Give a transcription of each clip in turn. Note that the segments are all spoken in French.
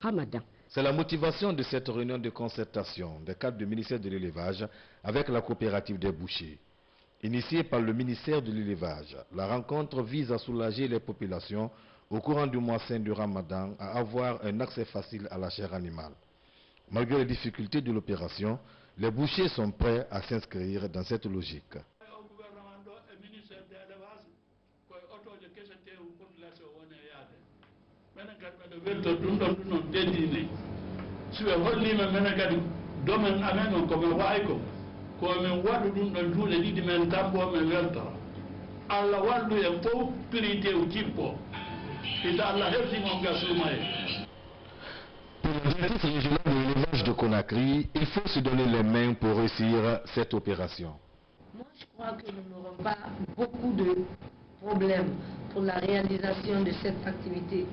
Ramadan. C'est la motivation de cette réunion de concertation des cadres du ministère de l'élevage avec la coopérative des bouchers. Initiée par le ministère de l'élevage, la rencontre vise à soulager les populations au courant du mois saint du Ramadan à avoir un accès facile à la chair animale. Malgré les difficultés de l'opération, les bouchers sont prêts à s'inscrire dans cette logique. Pour le directeur régional de l'élevage de Conakry, il faut se donner les mains pour réussir cette opération. Moi, je crois que nous n'aurons pas beaucoup de problèmes pour la réalisation de cette activité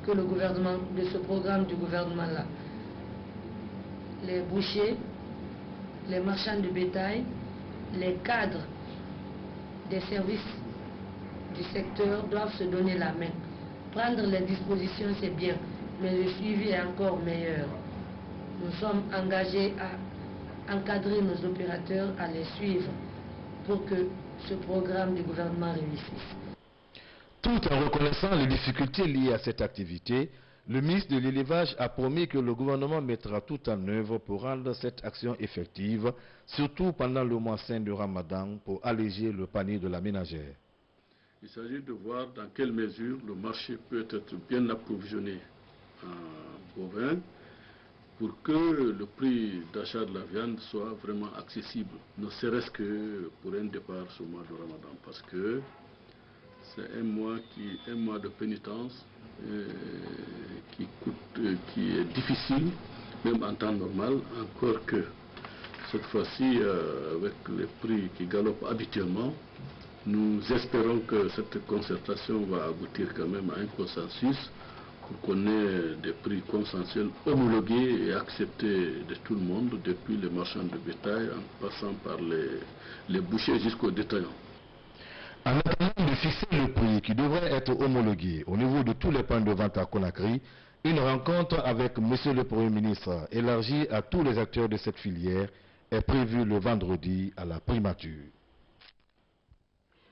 que le gouvernement, de ce programme du gouvernement-là. Les bouchers, les marchands de bétail, les cadres des services du secteur doivent se donner la main. Prendre les dispositions, c'est bien, mais le suivi est encore meilleur. Nous sommes engagés à encadrer nos opérateurs, à les suivre pour que ce programme du gouvernement réussisse. Tout en reconnaissant les difficultés liées à cette activité, le ministre de l'élevage a promis que le gouvernement mettra tout en œuvre pour rendre cette action effective, surtout pendant le mois saint du Ramadan, pour alléger le panier de la ménagère. Il s'agit de voir dans quelle mesure le marché peut être bien approvisionné en bovin pour que le prix d'achat de la viande soit vraiment accessible, ne serait-ce que pour un départ ce mois de Ramadan, parce que c'est un mois de pénitence qui est difficile, même en temps normal, encore que cette fois-ci, avec les prix qui galopent habituellement, nous espérons que cette concertation va aboutir quand même à un consensus pour qu'on ait des prix consensuels homologués et acceptés de tout le monde, depuis les marchands de bétail en passant par les bouchers jusqu'aux détaillants. En attendant de fixer le prix qui devrait être homologué au niveau de tous les points de vente à Conakry, une rencontre avec M. le Premier ministre élargie à tous les acteurs de cette filière est prévue le vendredi à la primature.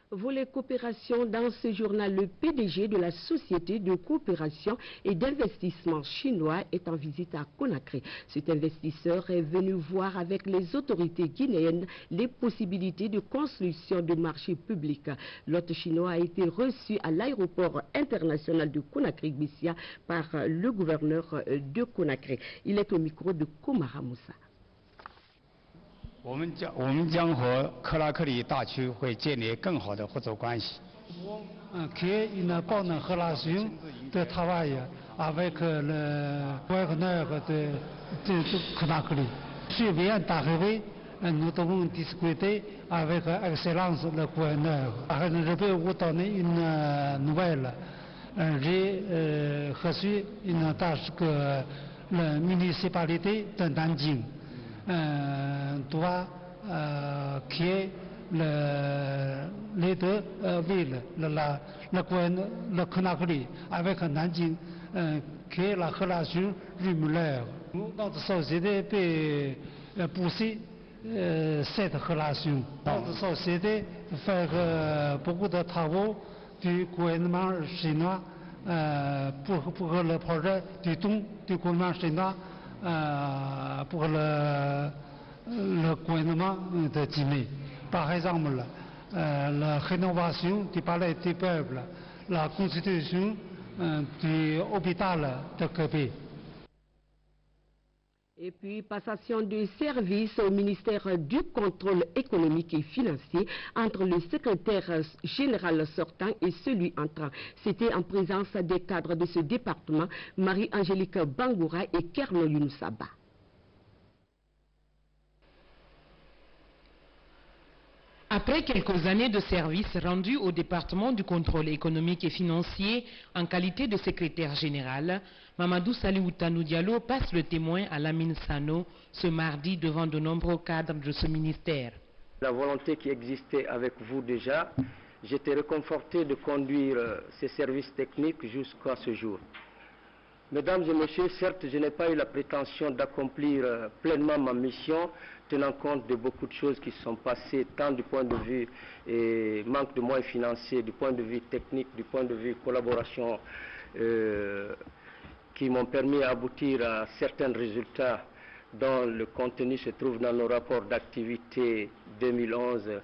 Volet coopération dans ce journal, le PDG de la Société de coopération et d'investissement chinois est en visite à Conakry. Cet investisseur est venu voir avec les autorités guinéennes les possibilités de construction de marchés publics. L'hôte chinois a été reçu à l'aéroport international de Conakry-Bissia par le gouverneur de Conakry. Il est au micro de Komara Moussa. 我们将和克拉克里大区会建立更好的合作关系。créer une bonne relation de travail avec le gouverneur de Conakry. Je viens d'arriver, nous devons discuter avec excellence le gouverneur. Je peux vous donner une nouvelle. J'ai reçu une tâche que la municipalité de Nanjing doit créer les deux villes, le Conakry avec Nanjing, créer la relation jumelée. Notre société peut pousser cette relation. Notre société fait beaucoup de travaux du gouvernement chinois pour le projet du don du gouvernement chinois pour le gouvernement de Guinée. Par exemple, la rénovation du palais du peuple, la constitution du hôpital de Kébé. Et puis, passation de service au ministère du contrôle économique et financier entre le secrétaire général sortant et celui entrant. C'était en présence des cadres de ce département, Marie-Angélique Bangoura et Kerno Younoussaba. Après quelques années de service rendus au département du contrôle économique et financier en qualité de secrétaire général, Mamadou Saliou Tanou Diallo passe le témoin à Lamine Sano ce mardi devant de nombreux cadres de ce ministère. La volonté qui existait avec vous déjà, j'étais réconforté de conduire ces services techniques jusqu'à ce jour. Mesdames et messieurs, certes, je n'ai pas eu la prétention d'accomplir pleinement ma mission, tenant compte de beaucoup de choses qui se sont passées, tant du point de vue manque de moyens financiers, du point de vue technique, du point de vue collaboration, qui m'ont permis d'aboutir à certains résultats dont le contenu se trouve dans nos rapports d'activité 2011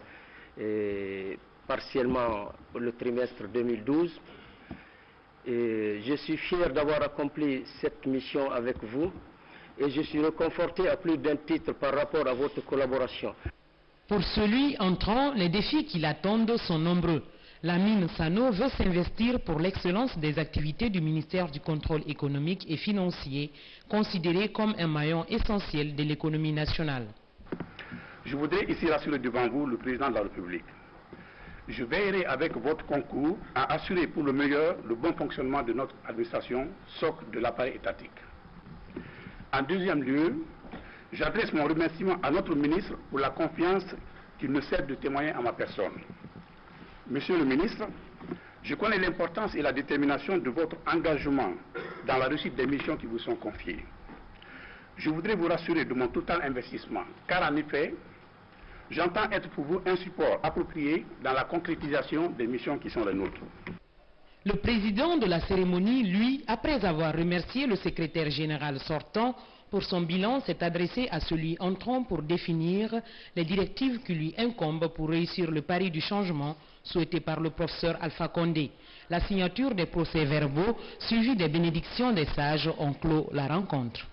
et partiellement le trimestre 2012. Et je suis fier d'avoir accompli cette mission avec vous et je suis réconforté à plus d'un titre par rapport à votre collaboration. Pour celui entrant, les défis qui l'attendent sont nombreux. La mine Sano veut s'investir pour l'excellence des activités du ministère du Contrôle économique et financier, considéré comme un maillon essentiel de l'économie nationale. Je voudrais ici rassurer devant vous le président de la République. Je veillerai avec votre concours à assurer pour le meilleur le bon fonctionnement de notre administration, socle de l'appareil étatique. En deuxième lieu, j'adresse mon remerciement à notre ministre pour la confiance qu'il ne cesse de témoigner à ma personne. Monsieur le ministre, je connais l'importance et la détermination de votre engagement dans la réussite des missions qui vous sont confiées. Je voudrais vous rassurer de mon total investissement, car en effet, j'entends être pour vous un support approprié dans la concrétisation des missions qui sont les nôtres. Le président de la cérémonie, lui, après avoir remercié le secrétaire général sortant pour son bilan, s'est adressé à celui entrant pour définir les directives qui lui incombent pour réussir le pari du changement souhaité par le professeur Alpha Condé. La signature des procès-verbaux, suivie des bénédictions des sages, ont clos la rencontre.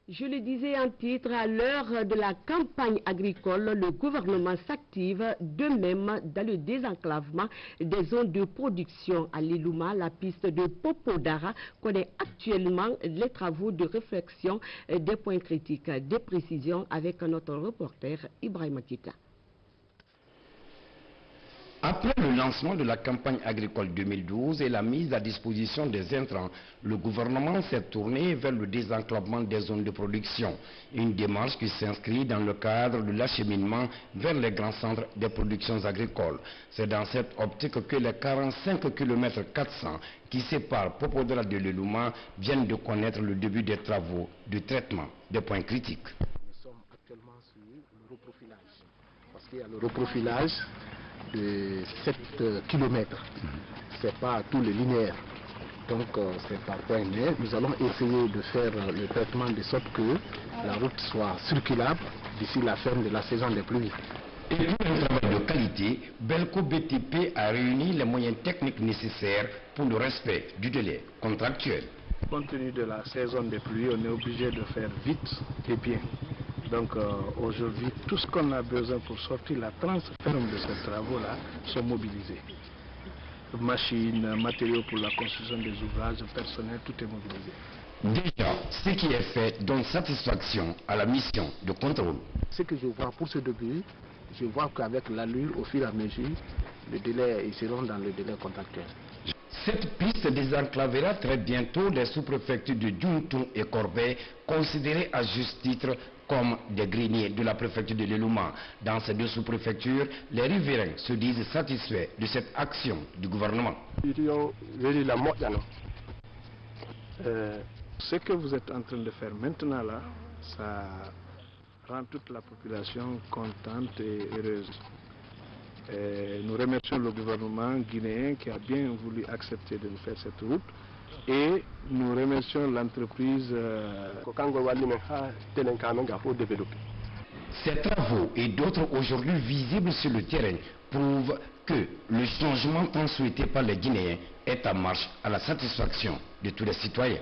Je le disais en titre, à l'heure de la campagne agricole, le gouvernement s'active de même dans le désenclavement des zones de production. À l'Ilouma, la piste de Popodara connaît actuellement les travaux de réflexion des points critiques. Des précisions avec notre reporter Ibrahima Kita. Après le lancement de la campagne agricole 2012 et la mise à disposition des intrants, le gouvernement s'est tourné vers le désenclavement des zones de production, une démarche qui s'inscrit dans le cadre de l'acheminement vers les grands centres des productions agricoles. C'est dans cette optique que les 45 km 400 qui séparent Popodara de l'Ilouma viennent de connaître le début des travaux de traitement des points critiques. Nous sommes actuellement sur le reprofilage, parce qu'il y a le reprofilage de 7 km. Ce n'est pas tous les linéaires. Donc c'est par point linéaire. Nous allons essayer de faire le traitement de sorte que la route soit circulable d'ici la fin de la saison des pluies. Et pour un travail de qualité, Belco BTP a réuni les moyens techniques nécessaires pour le respect du délai contractuel. Compte tenu de la saison des pluies, on est obligé de faire vite et bien. Donc aujourd'hui, tout ce qu'on a besoin pour sortir la transferme de ces travaux-là sont mobilisés. Machines, matériaux pour la construction des ouvrages, personnel, tout est mobilisé. Déjà, ce qui est fait donne satisfaction à la mission de contrôle. Ce que je vois pour ce début, je vois qu'avec l'allure, au fur et à mesure, les délais, ils seront dans le délai contractuel. Cette piste désenclavera très bientôt les sous-préfectures de Djountou et Corbeil, considérées à juste titre comme des greniers de la préfecture de l'Ilouma. Dans ces deux sous-préfectures, les riverains se disent satisfaits de cette action du gouvernement. Ce que vous êtes en train de faire maintenant là, ça rend toute la population contente et heureuse. Nous remercions le gouvernement guinéen qui a bien voulu accepter de nous faire cette route et nous remercions l'entreprise Ces travaux et d'autres aujourd'hui visibles sur le terrain prouvent que le changement tant souhaité par les Guinéens est en marche à la satisfaction de tous les citoyens.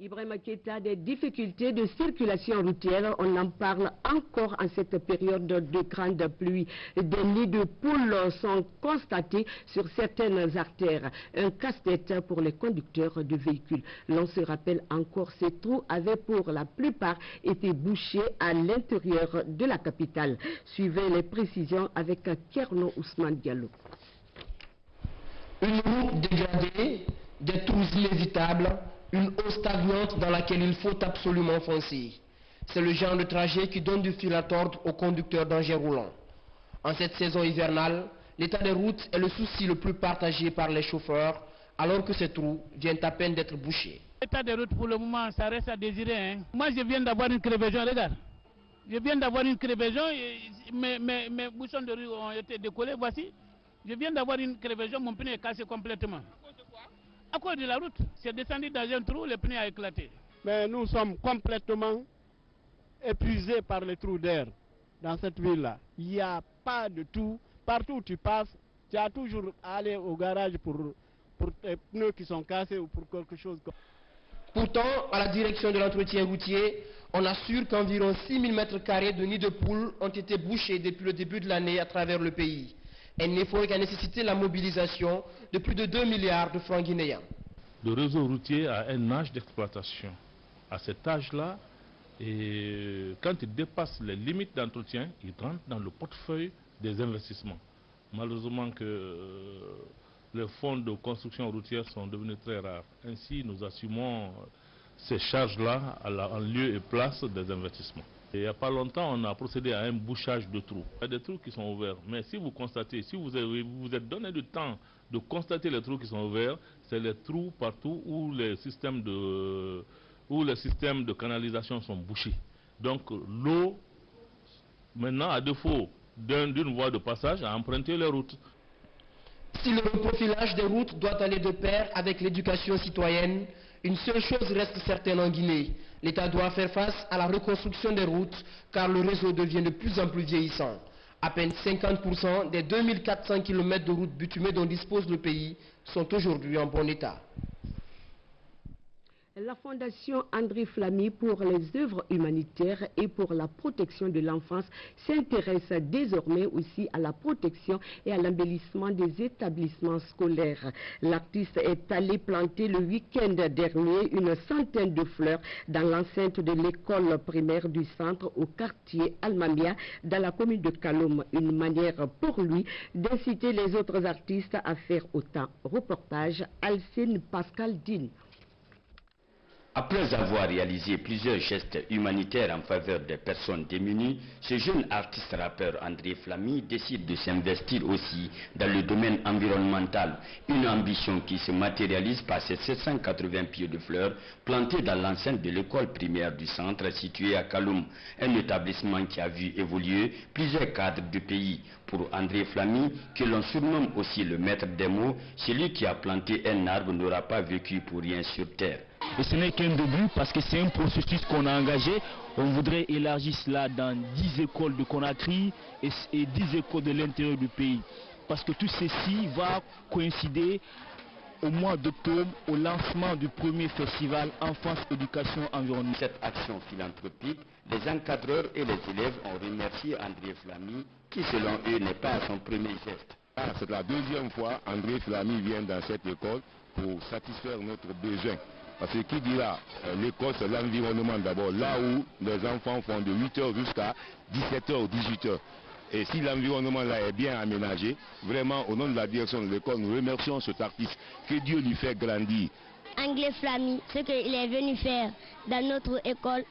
Ibrahima Keita, des difficultés de circulation routière, on en parle encore en cette période de grande pluie. Des nids de poules sont constatés sur certaines artères. Un casse-tête pour les conducteurs de véhicules. L'on se rappelle encore, ces trous avaient pour la plupart été bouchés à l'intérieur de la capitale. Suivez les précisions avec Kerno Ousmane Diallo. Une route dégradée, des trous inévitables, une eau stagnante dans laquelle il faut absolument foncer. C'est le genre de trajet qui donne du fil à tordre aux conducteurs d'engins roulants. En cette saison hivernale, l'état des routes est le souci le plus partagé par les chauffeurs, alors que ces trous viennent à peine d'être bouchés. L'état des routes pour le moment, ça reste à désirer. Moi, je viens d'avoir une crevaison, regarde. Je viens d'avoir une crevaison, mes bouchons de rue ont été décollés, voici. Je viens d'avoir une crevaison, mon pneu est cassé complètement. À cause de la route, c'est descendu dans un trou, le pneu a éclaté. Mais nous sommes complètement épuisés par les trous d'air dans cette ville-là. Il n'y a pas de tout. Partout où tu passes, tu as toujours à aller au garage pour tes pneus qui sont cassés ou pour quelque chose. Pourtant, à la direction de l'entretien routier, on assure qu'environ 6000 m² de nids de poules ont été bouchés depuis le début de l'année à travers le pays. Un effort qui a nécessité la mobilisation de plus de 2 milliards de francs guinéens. Le réseau routier a un âge d'exploitation. À cet âge-là, et quand il dépasse les limites d'entretien, il rentre dans le portefeuille des investissements. Malheureusement que les fonds de construction routière sont devenus très rares. Ainsi, nous assumons ces charges-là en lieu et place des investissements. Et il n'y a pas longtemps, on a procédé à un bouchage de trous. Il y a des trous qui sont ouverts, mais si vous constatez, si vous êtes donné du temps de constater les trous qui sont ouverts, c'est les trous partout où les systèmes de canalisation sont bouchés. Donc l'eau, maintenant, à défaut d'une voie de passage, a emprunté les routes. Si le reprofilage des routes doit aller de pair avec l'éducation citoyenne, une seule chose reste certaine en Guinée. L'État doit faire face à la reconstruction des routes car le réseau devient de plus en plus vieillissant. À peine 50% des 2400 km de routes bitumées dont dispose le pays sont aujourd'hui en bon état. La Fondation André Flamy pour les œuvres humanitaires et pour la protection de l'enfance s'intéresse désormais aussi à la protection et à l'embellissement des établissements scolaires. L'artiste est allé planter le week-end dernier une centaine de fleurs dans l'enceinte de l'école primaire du centre au quartier Almamia dans la commune de Kaloum. Une manière pour lui d'inciter les autres artistes à faire autant. Reportage Alcine Pascal Dine. Après avoir réalisé plusieurs gestes humanitaires en faveur des personnes démunies, ce jeune artiste rappeur André Flamy décide de s'investir aussi dans le domaine environnemental. Une ambition qui se matérialise par ces 780 pieds de fleurs plantés dans l'enceinte de l'école primaire du centre située à Kaloum, un établissement qui a vu évoluer plusieurs cadres du pays. Pour André Flamy, que l'on surnomme aussi le maître des mots, celui qui a planté un arbre n'aura pas vécu pour rien sur terre. Et ce n'est qu'un début parce que c'est un processus qu'on a engagé. On voudrait élargir cela dans 10 écoles de Conakry et 10 écoles de l'intérieur du pays. Parce que tout ceci va coïncider au mois d'octobre au lancement du premier festival Enfance, Éducation, Environnement. Cette action philanthropique, les encadreurs et les élèves ont remercié André Flamy qui selon eux n'est pas à son premier geste. C'est la deuxième fois André Flamy vient dans cette école pour satisfaire notre besoin. Parce que qui dira, l'école c'est l'environnement d'abord, là où les enfants font de 8h jusqu'à 17h ou 18h. Et si l'environnement là est bien aménagé, vraiment au nom de la direction de l'école, nous remercions cet artiste. Que Dieu lui fait grandir. André Flamy, ce qu'il est venu faire dans notre école,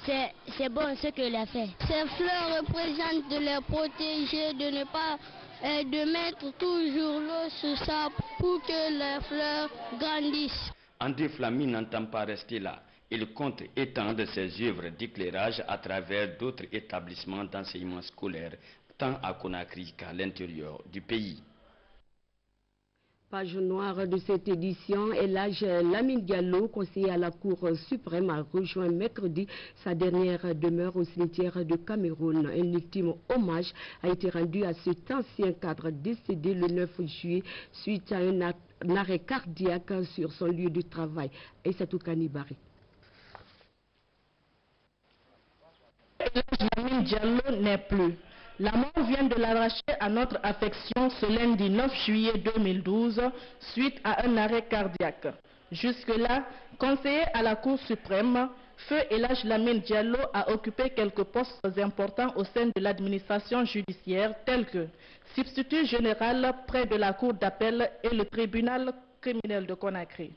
c'est bon ce qu'il a fait. Ces fleurs représentent de les protéger, de ne pas de mettre toujours l'eau sur ça pour que les fleurs grandissent. André Flamy n'entend pas rester là. Il compte étendre ses œuvres d'éclairage à travers d'autres établissements d'enseignement scolaire, tant à Conakry qu'à l'intérieur du pays. Page noire de cette édition, Elhadj Lamine Diallo, conseiller à la Cour suprême, a rejoint mercredi sa dernière demeure au cimetière de Cameroun. Un ultime hommage a été rendu à cet ancien cadre décédé le 9 juillet suite à un arrêt cardiaque sur son lieu de travail. Aïssatou Kanibari. Elhadj Lamine Diallo n'est plus. La mort vient de l'arracher à notre affection ce lundi 9 juillet 2012 suite à un arrêt cardiaque. Jusque-là, conseiller à la Cour suprême, Feu Elhadj Lamine Diallo a occupé quelques postes importants au sein de l'administration judiciaire tels que substitut général près de la Cour d'appel et le tribunal criminel de Conakry.